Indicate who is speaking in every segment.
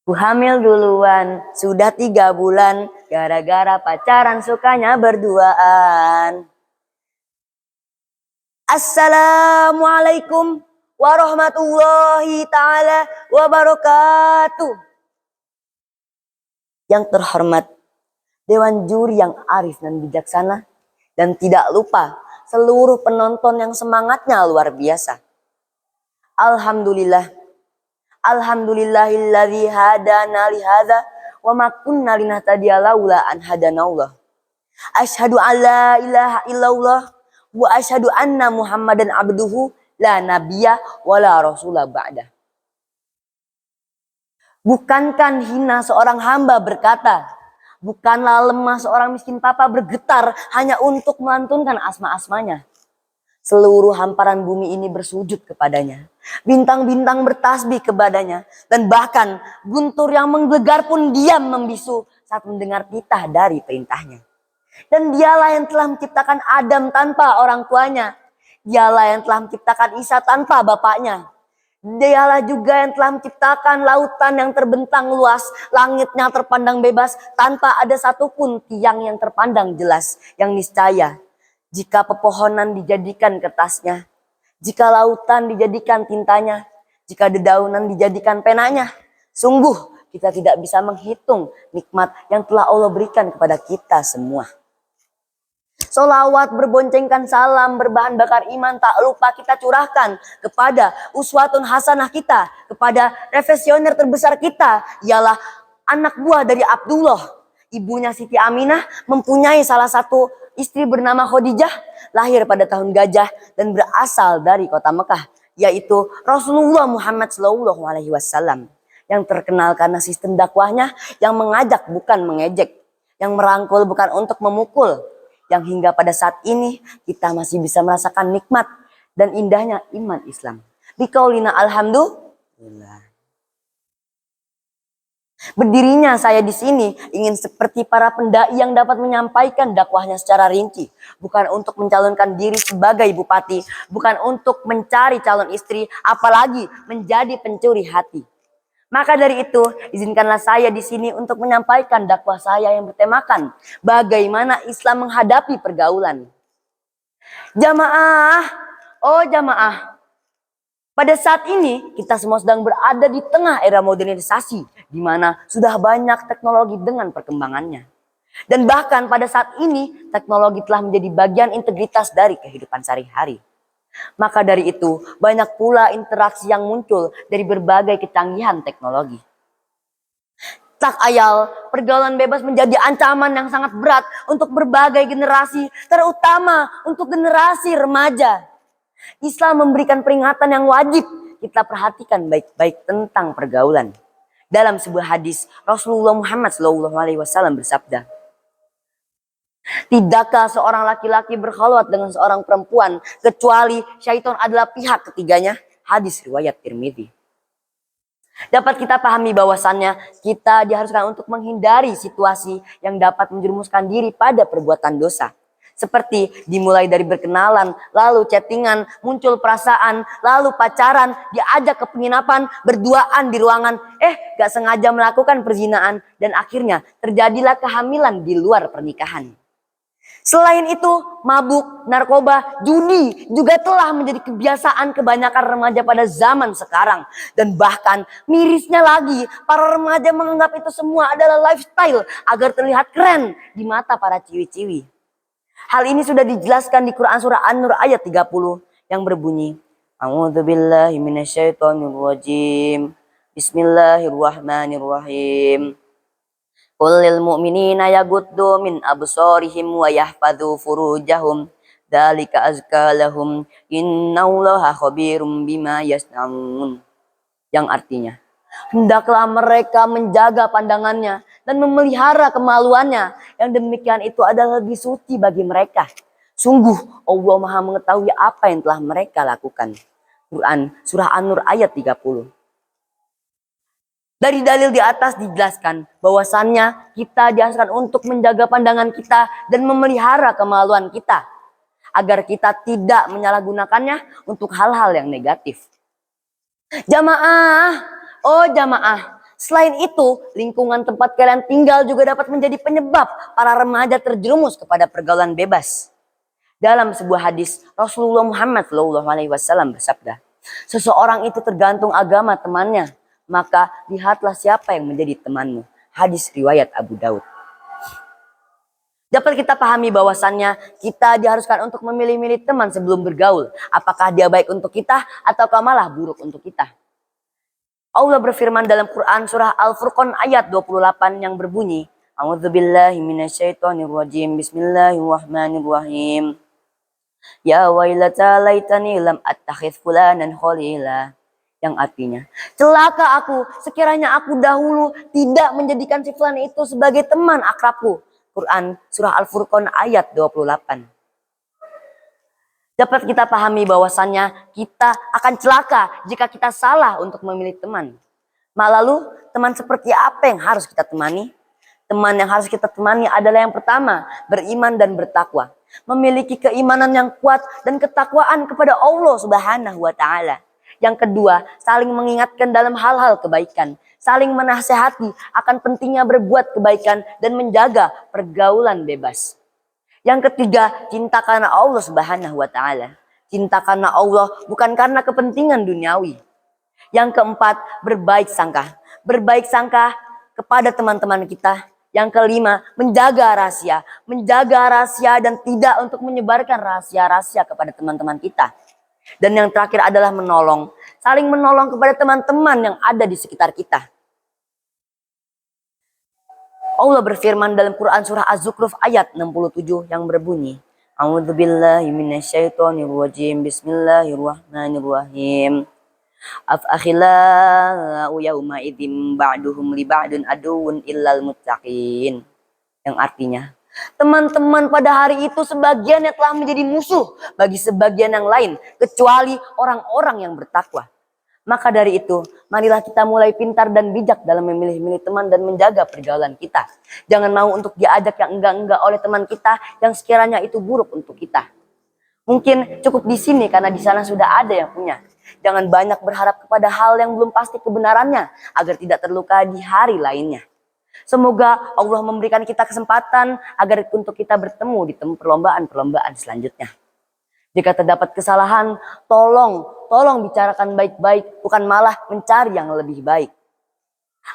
Speaker 1: Ku hamil duluan, sudah 3 bulan, gara-gara pacaran sukanya berduaan. Assalamualaikum warahmatullahi ta'ala wabarakatuh. Yang terhormat, Dewan Juri yang arif dan bijaksana, dan tidak lupa seluruh penonton yang semangatnya luar biasa. Alhamdulillah. Alhamdulillahilladzi hadana lihadza wa ma kunna linahtadiya laula an hadanallah. Asyhadu an la ilaha illallah wa asyhadu anna Muhammadan abduhu la nabiyya wa la rasula ba'da. Bukankah hina seorang hamba berkata, bukanlah lemah seorang miskin papa bergetar hanya untuk melantunkan asma-asmanya. Seluruh hamparan bumi ini bersujud kepadanya. Bintang-bintang bertasbih kepadanya. Dan bahkan guntur yang menggelegar pun diam membisu saat mendengar titah dari perintahnya. Dan dialah yang telah menciptakan Adam tanpa orang tuanya. Dialah yang telah menciptakan Isa tanpa bapaknya. Dialah juga yang telah menciptakan lautan yang terbentang luas. Langitnya terpandang bebas tanpa ada satupun tiang yang terpandang jelas. Yang niscaya, jika pepohonan dijadikan kertasnya, jika lautan dijadikan tintanya, jika dedaunan dijadikan penanya, sungguh kita tidak bisa menghitung nikmat yang telah Allah berikan kepada kita semua. Sholawat berboncengkan salam berbahan bakar iman tak lupa kita curahkan kepada uswatun hasanah kita, kepada revisioner terbesar kita, ialah anak buah dari Abdullah. Ibunya Siti Aminah mempunyai salah satu istri bernama Khadijah, lahir pada tahun gajah dan berasal dari kota Mekah, yaitu Rasulullah Muhammad SAW, yang terkenal karena sistem dakwahnya yang mengajak bukan mengejek, yang merangkul bukan untuk memukul, yang hingga pada saat ini kita masih bisa merasakan nikmat dan indahnya iman Islam. Biqaulina alhamdulillah. Berdirinya saya di sini ingin seperti para pendai yang dapat menyampaikan dakwahnya secara rinci. Bukan untuk mencalonkan diri sebagai bupati. Bukan untuk mencari calon istri. Apalagi menjadi pencuri hati. Maka dari itu izinkanlah saya di sini untuk menyampaikan dakwah saya yang bertemakan bagaimana Islam menghadapi pergaulan. Jamaah, oh jamaah. Pada saat ini kita semua sedang berada di tengah era modernisasi, di mana sudah banyak teknologi dengan perkembangannya. Dan bahkan pada saat ini teknologi telah menjadi bagian integritas dari kehidupan sehari-hari. Maka dari itu banyak pula interaksi yang muncul dari berbagai kecanggihan teknologi. Tak ayal, pergaulan bebas menjadi ancaman yang sangat berat untuk berbagai generasi, terutama untuk generasi remaja. Islam memberikan peringatan yang wajib kita perhatikan baik-baik tentang pergaulan. Dalam sebuah hadis, Rasulullah Muhammad SAW bersabda, tidakkah seorang laki-laki berkhalwat dengan seorang perempuan kecuali syaitan adalah pihak ketiganya? Hadis riwayat Tirmidzi. Dapat kita pahami bahwasannya kita diharuskan untuk menghindari situasi yang dapat menjerumuskan diri pada perbuatan dosa. Seperti dimulai dari berkenalan, lalu chattingan, muncul perasaan, lalu pacaran, diajak ke penginapan, berduaan di ruangan, gak sengaja melakukan perzinaan, dan akhirnya terjadilah kehamilan di luar pernikahan. Selain itu, mabuk, narkoba, judi juga telah menjadi kebiasaan kebanyakan remaja pada zaman sekarang. Dan bahkan mirisnya lagi, para remaja menganggap itu semua adalah lifestyle agar terlihat keren di mata para ciwi-ciwi. Hal ini sudah dijelaskan di Quran surah An-Nur ayat 30 yang berbunyi, A'udzubillahi minasyaitonirrajim. Bismillahirrahmanirrahim. Qul lil mu'minina yaghuddu min absarihim wa yahfadzu furujahum dzalika azka lahum innallaha khabirum bima yasnaun. Yang artinya, hendaklah mereka menjaga pandangannya dan memelihara kemaluannya. Yang demikian itu adalah lebih suci bagi mereka. Sungguh Allah Maha mengetahui apa yang telah mereka lakukan. Quran surah An-Nur ayat 30. Dari dalil di atas dijelaskan bahwasannya kita diharuskan untuk menjaga pandangan kita dan memelihara kemaluan kita. Agar kita tidak menyalahgunakannya untuk hal-hal yang negatif. Jamaah, oh jamaah, Selain itu, lingkungan tempat kalian tinggal juga dapat menjadi penyebab para remaja terjerumus kepada pergaulan bebas. Dalam sebuah hadis, Rasulullah Muhammad SAW bersabda, seseorang itu tergantung agama temannya, maka lihatlah siapa yang menjadi temanmu. Hadis riwayat Abu Daud. Dapat kita pahami bahwasannya kita diharuskan untuk memilih-milih teman sebelum bergaul. Apakah dia baik untuk kita ataukah malah buruk untuk kita. Allah berfirman dalam Quran surah Al-Furqan ayat 28 yang berbunyi, A'udzubillahi minasyaitonirrajim. Bismillahirrahmanirrahim. Ya wailata laitani lam attakhidz fulanan khalila. Yang artinya, celaka aku sekiranya aku dahulu tidak menjadikan si fulan itu sebagai teman akrabku. Quran surah Al-Furqan ayat 28. Dapat kita pahami bahwasannya kita akan celaka jika kita salah untuk memilih teman. Lalu teman seperti apa yang harus kita temani? Teman yang harus kita temani adalah yang pertama, beriman dan bertakwa. Memiliki keimanan yang kuat dan ketakwaan kepada Allah Subhanahu wa Ta'ala. Yang kedua, saling mengingatkan dalam hal-hal kebaikan. Saling menasehati akan pentingnya berbuat kebaikan dan menjaga pergaulan bebas. Yang ketiga, cinta karena Allah Subhanahu wa Ta'ala. Cinta karena Allah bukan karena kepentingan duniawi. Yang keempat, berbaik sangka. Berbaik sangka kepada teman-teman kita. Yang kelima, menjaga rahasia. Menjaga rahasia dan tidak untuk menyebarkan rahasia-rahasia kepada teman-teman kita. Dan yang terakhir adalah menolong. Saling menolong kepada teman-teman yang ada di sekitar kita. Allah berfirman dalam Quran surah Az-Zukhruf ayat 67 yang berbunyi, A'udzubillahi minasyaitonirrajim. Bismillahirrahmanirrahim. Af'akhillau yawma idzim ba'duhum li ba'dun aduwwun illal muttaqin. Yang artinya, teman-teman pada hari itu sebagiannya telah menjadi musuh bagi sebagian yang lain kecuali orang-orang yang bertakwa. Maka dari itu, marilah kita mulai pintar dan bijak dalam memilih-milih teman dan menjaga pergaulan kita. Jangan mau untuk diajak yang enggak-enggak oleh teman kita yang sekiranya itu buruk untuk kita. Mungkin cukup di sini karena di sana sudah ada yang punya. Jangan banyak berharap kepada hal yang belum pasti kebenarannya agar tidak terluka di hari lainnya. Semoga Allah memberikan kita kesempatan agar untuk kita bertemu di perlombaan-perlombaan selanjutnya. Jika terdapat kesalahan, tolong bicarakan baik-baik, bukan malah mencari yang lebih baik.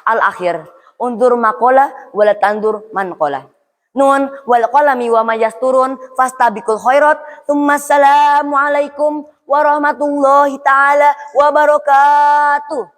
Speaker 1: Al-akhir, undur makola wala tandur mankola. Nun wal qalami wa mayasturun fastabiqul khairat. Assalamualaikum warahmatullahi taala wabarakatuh.